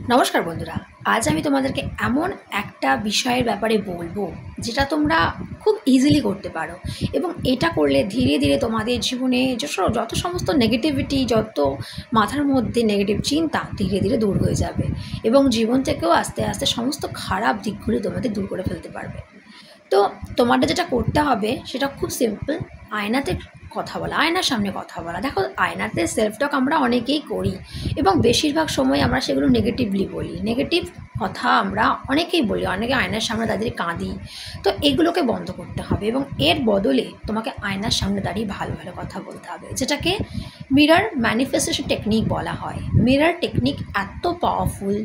নমস্কার বন্ধুরা, আজ আমি তোমাদেরকে এমন একটা বিষয়ের ব্যাপারে বলবো যেটা তোমরা খুব ইজিলি করতে পারো এবং এটা করলে ধীরে ধীরে তোমাদের জীবনে যত সমস্ত নেগেটিভিটি, যত মাথার মধ্যে নেগেটিভ চিন্তা ধীরে ধীরে দূর হয়ে যাবে এবং জীবন থেকেও আস্তে আস্তে সমস্ত খারাপ দিকগুলো তোমাদের দূর করে ফেলতে পারবে। তো তোমাদের যেটা করতে হবে সেটা খুব সিম্পল, আয়নাতে কথা বলা, আয়নার সামনে কথা বলা। দেখো, আয়নাতে সেলফ টক আমরা অনেকেই করি এবং বেশিরভাগ সময় আমরা সেগুলো নেগেটিভলি বলি, নেগেটিভ কথা আমরা অনেকেই বলি, অনেকে আয়নার সামনে দাঁড়িয়ে কাঁদি। তো এগুলোকে বন্ধ করতে হবে এবং এর বদলে তোমাকে আয়নার সামনে দাঁড়িয়ে ভালো ভালো কথা বলতে হবে, যেটাকে মিরর ম্যানিফেস্টেশন টেকনিক বলা হয়। মিরর টেকনিক এত পাওয়ারফুল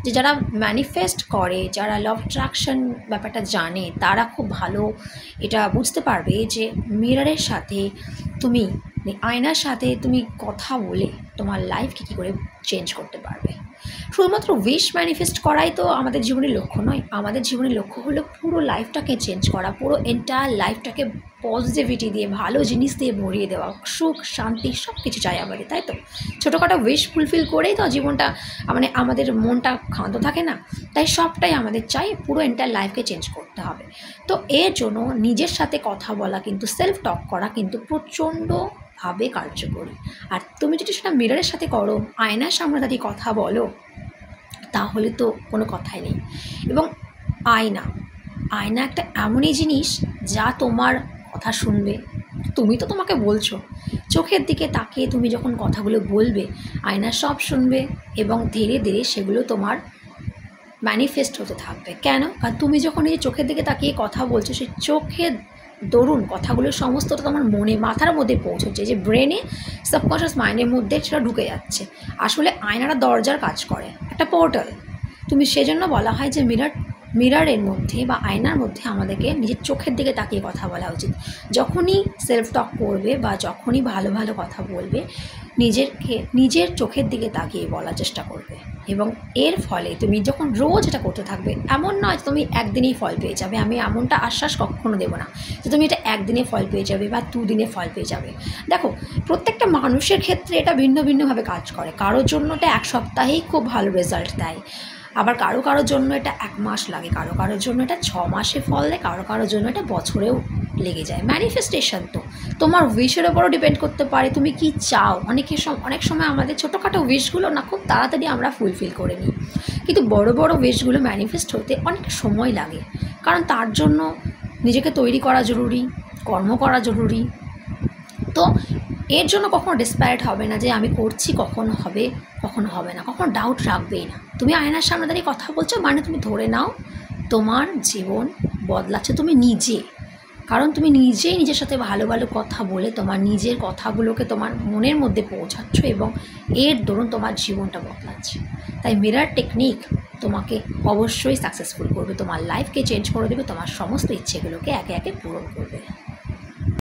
যে যারা ম্যানিফেস্ট করে, যারা ল অফ অ্যাট্রাকশন ব্যাপারটা জানে, তারা খুব ভালো এটা বুঝতে পারবে যে মিররের সাথে তুমি, আয়নার সাথে তুমি কথা বলে তোমার লাইফকে কী করে চেঞ্জ করতে পারবে। শুধুমাত্র উইশ ম্যানিফেস্ট করাই তো আমাদের জীবনের লক্ষ্য নয়। আমাদের জীবনের লক্ষ্য হলো পুরো লাইফটাকে চেঞ্জ করা, পুরো এন্টায়ার লাইফটাকে পজিটিভিটি দিয়ে, ভালো জিনিস দিয়ে ভরিয়ে দেওয়া, সুখ শান্তি সব কিছু চাই আমাদের, তাই তো? ছোটোখাটো উইশ ফুলফিল করেই তো জীবনটা, মানে আমাদের মনটা ক্ষান্ত থাকে না। তাই সবটাই আমাদের চাই, পুরো এন্টায়ার লাইফকে চেঞ্জ করতে হবে। তো এর জন্য নিজের সাথে কথা বলা, কিন্তু সেলফ টক করা কিন্তু প্রচণ্ডভাবে কার্যকরী। আর তুমি যদি সেটা মিররের সাথে করো, আয়নার সামনে দাঁড়িয়ে কথা বলো, তাহলে তো কোনো কথাই নেই। এবং আয়না আয়না একটা এমনই জিনিস যা তোমার কথা শুনবে। তুমি তো তোমাকে বলছো, চোখের দিকে তাকিয়ে তুমি যখন কথাগুলো বলবে, আয়না সব শুনবে এবং ধীরে ধীরে সেগুলো তোমার ম্যানিফেস্ট হতে থাকবে। কেন? কারণ তুমি যখন এই চোখের দিকে তাকিয়ে কথা বলছো, সেই চোখের দরুন কথাগুলো সমস্তটা তোমার মনে, মাথার মধ্যে পৌঁছচ্ছে, যে ব্রেনে, সাবকনশিয়াস মাইন্ডের মধ্যে সেটা ঢুকে যাচ্ছে। আসলে আয়নাটা দরজার কাজ করে, একটা পোর্টাল। তুমি সেজন্য বলা হয় যে মিররের মধ্যে বা আয়নার মধ্যে আমাদেরকে নিজের চোখের দিকে তাকিয়ে কথা বলা উচিত। যখনই সেলফ টক করবে বা যখনই ভালো ভালো কথা বলবে, নিজের চোখের দিকে তাকিয়ে বলার চেষ্টা করবে এবং এর ফলে তুমি যখন রোজ এটা করতে থাকবে, এমন নয় তুমি একদিনেই ফল পেয়ে যাবে। আমি এমনটা আশ্বাস কখনো দেবো না যে তুমি এটা একদিনে ফল পেয়ে যাবে বা দুদিনে ফল পেয়ে যাবে। দেখো, প্রত্যেকটা মানুষের ক্ষেত্রে এটা ভিন্ন ভিন্নভাবে কাজ করে। কারোর জন্য এটা এক সপ্তাহেই খুব ভালো রেজাল্ট দেয়, আবার কারোর জন্য এটা 1 মাস লাগে, কারোর জন্য এটা 6 মাসে ফল দেয়, কারোর জন্য এটা বছরেও লেগে যায়। ম্যানিফেস্টেশন তো তোমার উইশের ওপরও ডিপেন্ড করতে পারে, তুমি কি চাও। অনেক সময় আমাদের ছোটোখাটো উইশগুলো না খুব তাড়াতাড়ি আমরা ফুলফিল করে নিই, কিন্তু বড় বড় উইশগুলো ম্যানিফেস্ট হতে অনেক সময় লাগে। কারণ তার জন্য নিজেকে তৈরি করা জরুরি, কর্ম করা জরুরি। তো এর জন্য কখনো ডেসপারেট হবে না যে আমি করছি, কখন হবে কখনো হবে না, কখনো ডাউট রাখবেই না। তুমি আয়নার সামনে দাঁড়িয়ে কথা বলছো মানে তুমি ধরে নাও তোমার জীবন বদলাচ্ছে তুমি নিজে। কারণ তুমি নিজেই নিজের সাথে ভালো ভালো কথা বলে তোমার নিজের কথাগুলোকে তোমার মনের মধ্যে পৌঁছাচ্ছ এবং এর দরুন তোমার জীবনটা বদলাচ্ছে। তাই মিরর টেকনিক তোমাকে অবশ্যই সাকসেসফুল করবে, তোমার লাইফকে চেঞ্জ করে দেবে, তোমার সমস্ত ইচ্ছেগুলোকে একে একে পূরণ করবে।